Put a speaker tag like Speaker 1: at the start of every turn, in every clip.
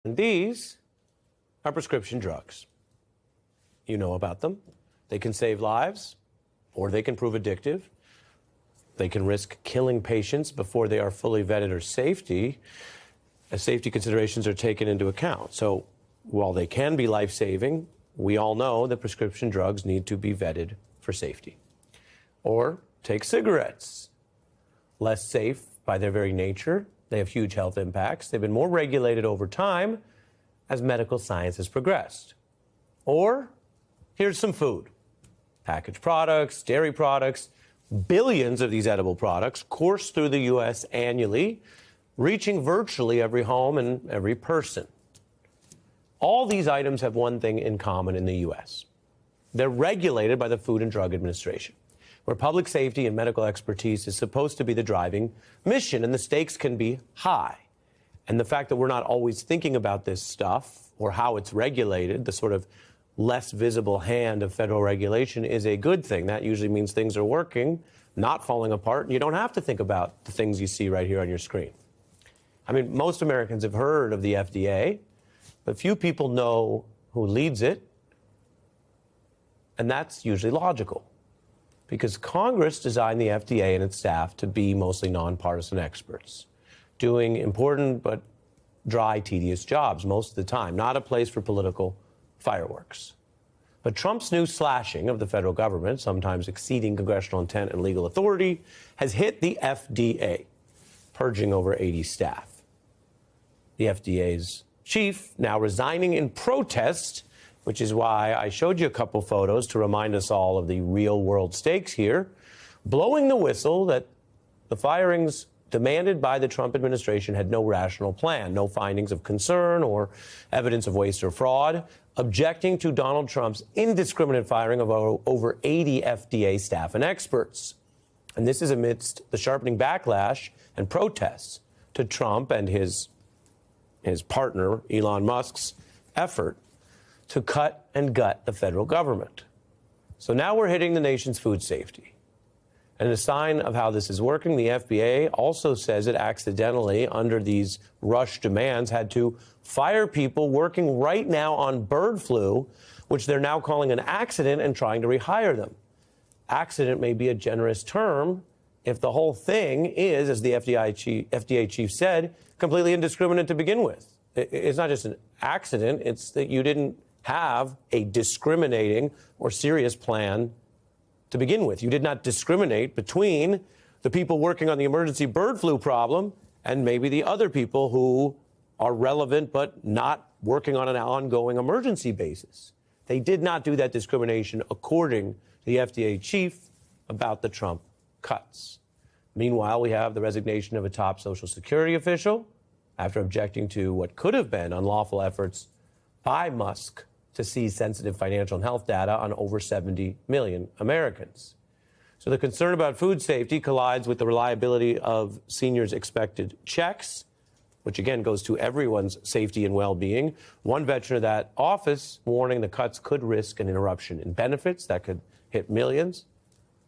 Speaker 1: And these are prescription drugs. You know about them. They can save lives, or they can prove addictive. They can risk killing patients before they are fully vetted or safety, as safety considerations are taken into account. So while they can be life-saving, we all know that prescription drugs need to be vetted for safety. Or take cigarettes. Less safe by their very nature. They have huge health impacts. They've been more regulated over time as medical science has progressed. Or here's some food. Packaged products, dairy products. Billions of these edible products course through the U.S. annually, reaching virtually every home and every person. All these items have one thing in common in the U.S. They're regulated by the Food and Drug Administration, where public safety and medical expertise is supposed to be the driving mission, and the stakes can be high. And the fact that we're not always thinking about this stuff or how it's regulated, the sort of less visible hand of federal regulation, is a good thing. That usually means things are working, not falling apart, and you don't have to think about the things you see right here on your screen. I mean, most Americans have heard of the FDA, but few people know who leads it, and that's usually logical, because Congress designed the FDA and its staff to be mostly nonpartisan experts, doing important but dry, tedious jobs most of the time, not a place for political fireworks. But Trump's new slashing of the federal government, sometimes exceeding congressional intent and legal authority, has hit the FDA, purging over 80 staff. The FDA's chief now resigning in protest, which is why I showed you a couple photos to remind us all of the real-world stakes here, blowing the whistle that the firings demanded by the Trump administration had no rational plan, no findings of concern or evidence of waste or fraud, objecting to Donald Trump's indiscriminate firing of over 80 FDA staff and experts. And this is amidst the sharpening backlash and protests to Trump and his partner, Elon Musk's effort to cut and gut the federal government. So now we're hitting the nation's food safety. And a sign of how this is working, the FDA also says it accidentally, under these rush demands, had to fire people working right now on bird flu, which they're now calling an accident and trying to rehire them. Accident may be a generous term if the whole thing is, as the FDA chief said, completely indiscriminate to begin with. It's not just an accident, it's that you didn't have a discriminating or serious plan to begin with. You did not discriminate between the people working on the emergency bird flu problem and maybe the other people who are relevant but not working on an ongoing emergency basis. They did not do that discrimination, according to the FDA chief, about the Trump cuts. Meanwhile, we have the resignation of a top Social Security official after objecting to what could have been unlawful efforts by Musk to seize sensitive financial and health data on over 70 million Americans. So the concern about food safety collides with the reliability of seniors' expected checks, which again goes to everyone's safety and well-being. One veteran of that office warning the cuts could risk an interruption in benefits that could hit millions.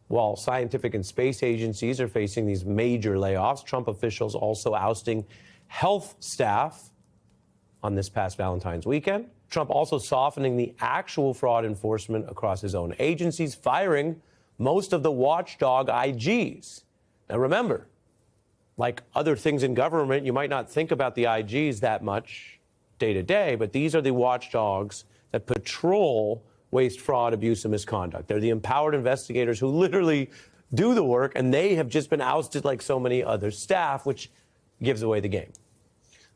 Speaker 1: While scientific and space agencies are facing these major layoffs, Trump officials also ousting health staff on this past Valentine's weekend. Trump also softening the actual fraud enforcement across his own agencies, firing most of the watchdog IGs. Now remember, like other things in government, you might not think about the IGs that much day to day, but these are the watchdogs that patrol waste, fraud, abuse, and misconduct. They're the empowered investigators who literally do the work, and they have just been ousted like so many other staff, which gives away the game.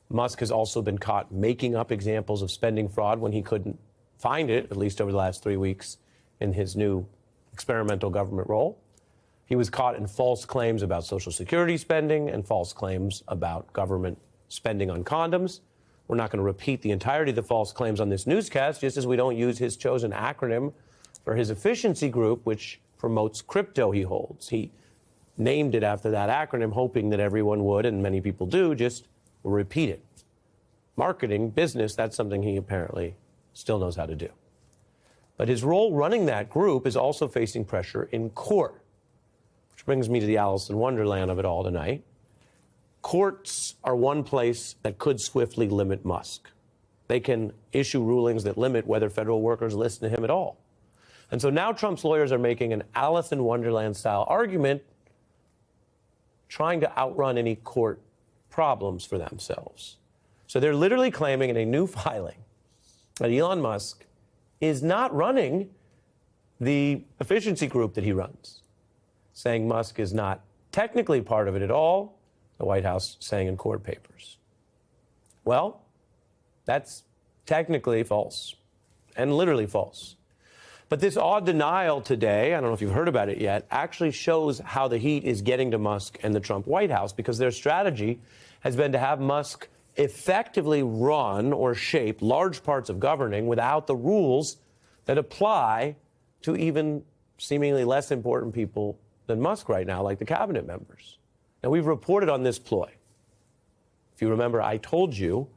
Speaker 1: Musk has also been caught making up examples of spending fraud when he couldn't find it, at least over the last 3 weeks in his new experimental government role. He was caught in false claims about Social Security spending and false claims about government spending on condoms. We're not going to repeat the entirety of the false claims on this newscast, just as we don't use his chosen acronym for his efficiency group, which promotes crypto he holds. He named it after that acronym, hoping that everyone would, and many people do, just repeat it. Marketing, business, that's something he apparently still knows how to do. But his role running that group is also facing pressure in court, which brings me to the Alice in Wonderland of it all tonight. Courts are one place that could swiftly limit Musk. They can issue rulings that limit whether federal workers listen to him at all. And so now Trump's lawyers are making an Alice in Wonderland-style argument, trying to outrun any court problems for themselves. So they're literally claiming in a new filing that Elon Musk is not running the efficiency group that he runs, saying Musk is not technically part of it at all, the White House saying in court papers. Well, that's technically false and literally false. But this odd denial today, I don't know if you've heard about it yet, actually shows how the heat is getting to Musk and the Trump White House, because their strategy has been to have Musk effectively run or shape large parts of governing without the rules that apply to even seemingly less important people than Musk right now, like the cabinet members. Now, we've reported on this ploy. If you remember, I told you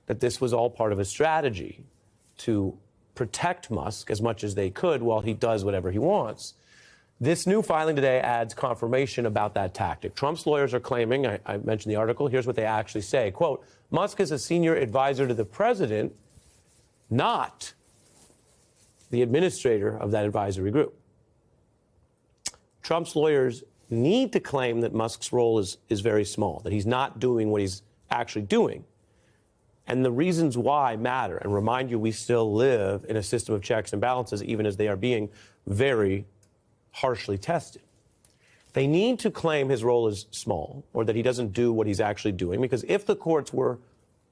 Speaker 1: that this was all part of a strategy to protect Musk as much as they could while he does whatever he wants. This new filing today adds confirmation about that tactic. Trump's lawyers are claiming, I mentioned the article, here's what they actually say, quote, Musk is a senior advisor to the president, not the administrator of that advisory group. Trump's lawyers need to claim that Musk's role is very small, that he's not doing what he's actually doing. And the reasons why matter. And remind you, we still live in a system of checks and balances, even as they are being very harshly tested. They need to claim his role is small or that he doesn't do what he's actually doing, because if the courts were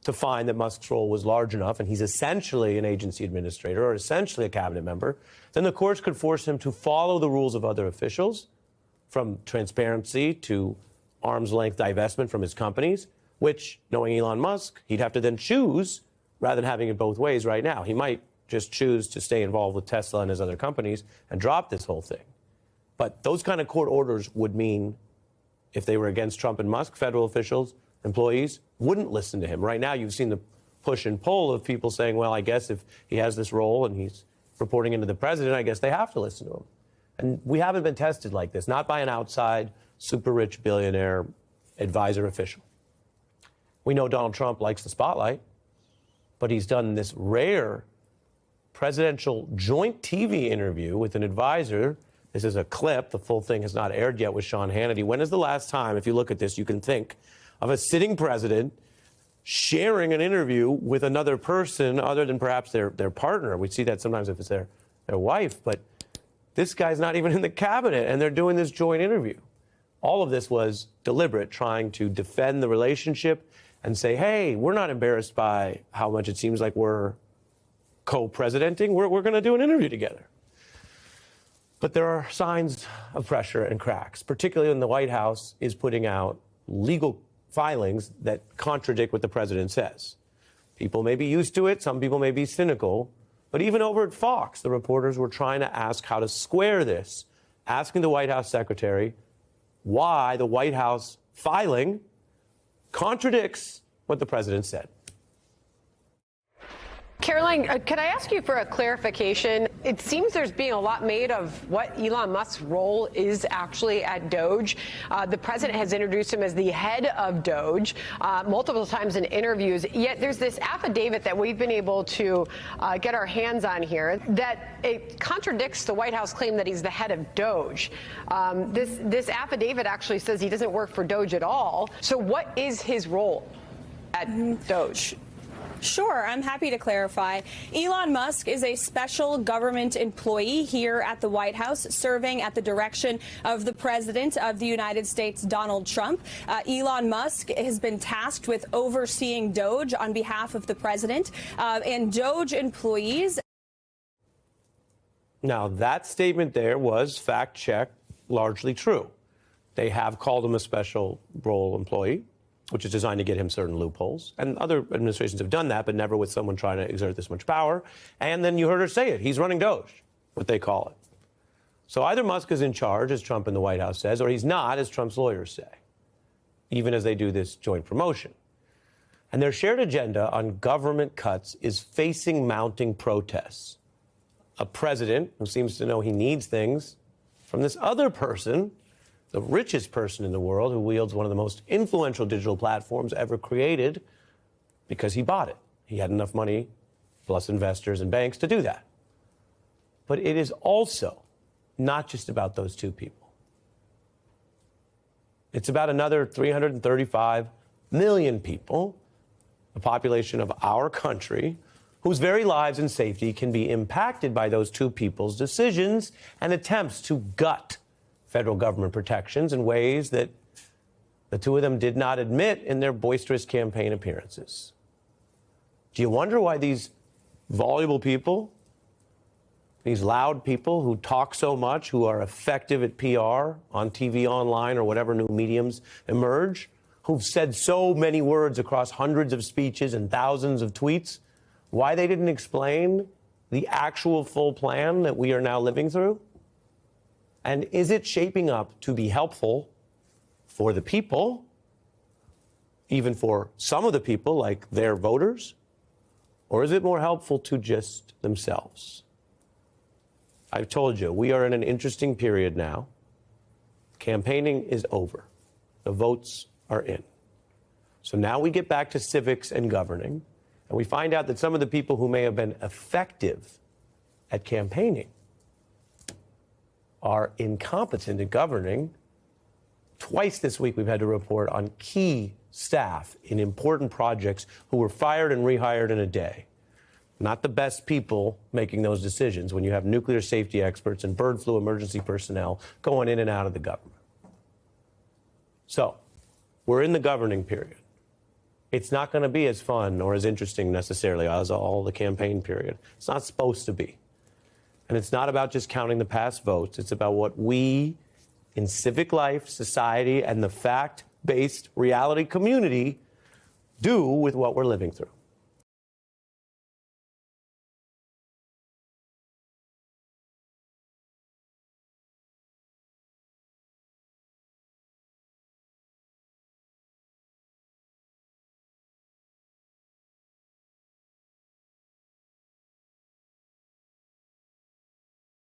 Speaker 1: to find that Musk's role was large enough and he's essentially an agency administrator or essentially a cabinet member, then the courts could force him to follow the rules of other officials, from transparency to arm's length divestment from his companies, which, knowing Elon Musk, he'd have to then choose rather than having it both ways right now. He might just choose to stay involved with Tesla and his other companies and drop this whole thing. But those kind of court orders would mean, if they were against Trump and Musk, federal officials, employees wouldn't listen to him. Right now, you've seen the push and pull of people saying, well, I guess if he has this role and he's reporting into the president, I guess they have to listen to him. And we haven't been tested like this, not by an outside, super rich billionaire advisor official. We know Donald Trump likes the spotlight, but he's done this rare presidential joint TV interview with an advisor. This is a clip. The full thing has not aired yet with Sean Hannity. When is the last time, if you look at this, you can think of a sitting president sharing an interview with another person other than perhaps their partner? We see that sometimes if it's their wife, but this guy's not even in the cabinet, and they're doing this joint interview. All of this was deliberate, trying to defend the relationship and say, hey, we're not embarrassed by how much it seems like we're co-presidenting. We're going to do an interview together. But there are signs of pressure and cracks, particularly when the White House is putting out legal filings that contradict what the president says. People may be used to it. Some people may be cynical. But even over at Fox, the reporters were trying to ask how to square this, asking the White House secretary why the White House filing contradicts what the president said.
Speaker 2: Caroline, could I ask you for a clarification? It seems there's being a lot made of what Elon Musk's role is actually at Doge. The president has introduced him as the head of Doge multiple times in interviews, yet there's this affidavit that we've been able to get our hands on here that it contradicts the White House claim that he's the head of Doge. This affidavit actually says he doesn't work for Doge at all. So what is his role at Doge?
Speaker 3: Sure, I'm happy to clarify. Elon Musk is a special government employee here at the White House, serving at the direction of the President of the United States, Donald Trump. Elon Musk has been tasked with overseeing Doge on behalf of the President, and Doge employees.
Speaker 1: Now, that statement there was fact-checked, largely true. They have called him a special role employee, which is designed to get him certain loopholes. And other administrations have done that, but never with someone trying to exert this much power. And then you heard her say it. He's running Doge, what they call it. So either Musk is in charge, as Trump in the White House says, or he's not, as Trump's lawyers say, even as they do this joint promotion. And their shared agenda on government cuts is facing mounting protests. A president who seems to know he needs things from this other person, the richest person in the world, who wields one of the most influential digital platforms ever created, because he bought it. He had enough money plus investors and banks to do that. But it is also not just about those two people. It's about another 335 million people, the population of our country, whose very lives and safety can be impacted by those two people's decisions and attempts to gut federal government protections in ways that the two of them did not admit in their boisterous campaign appearances. Do you wonder why these voluble people, these loud people who talk so much, who are effective at PR on TV, online, or whatever new mediums emerge, who've said so many words across hundreds of speeches and thousands of tweets, why they didn't explain the actual full plan that we are now living through? And is it shaping up to be helpful for the people, even for some of the people, like their voters? Or is it more helpful to just themselves? I've told you, we are in an interesting period now. Campaigning is over. The votes are in. So now we get back to civics and governing, and we find out that some of the people who may have been effective at campaigning are incompetent at governing. Twice this week we've had to report on key staff in important projects who were fired and rehired in a day. Not the best people making those decisions when you have nuclear safety experts and bird flu emergency personnel going in and out of the government. So, we're in the governing period. It's not going to be as fun or as interesting necessarily as all the campaign period. It's not supposed to be. And it's not about just counting the past votes. It's about what we in civic life, society, and the fact-based reality community do with what we're living through.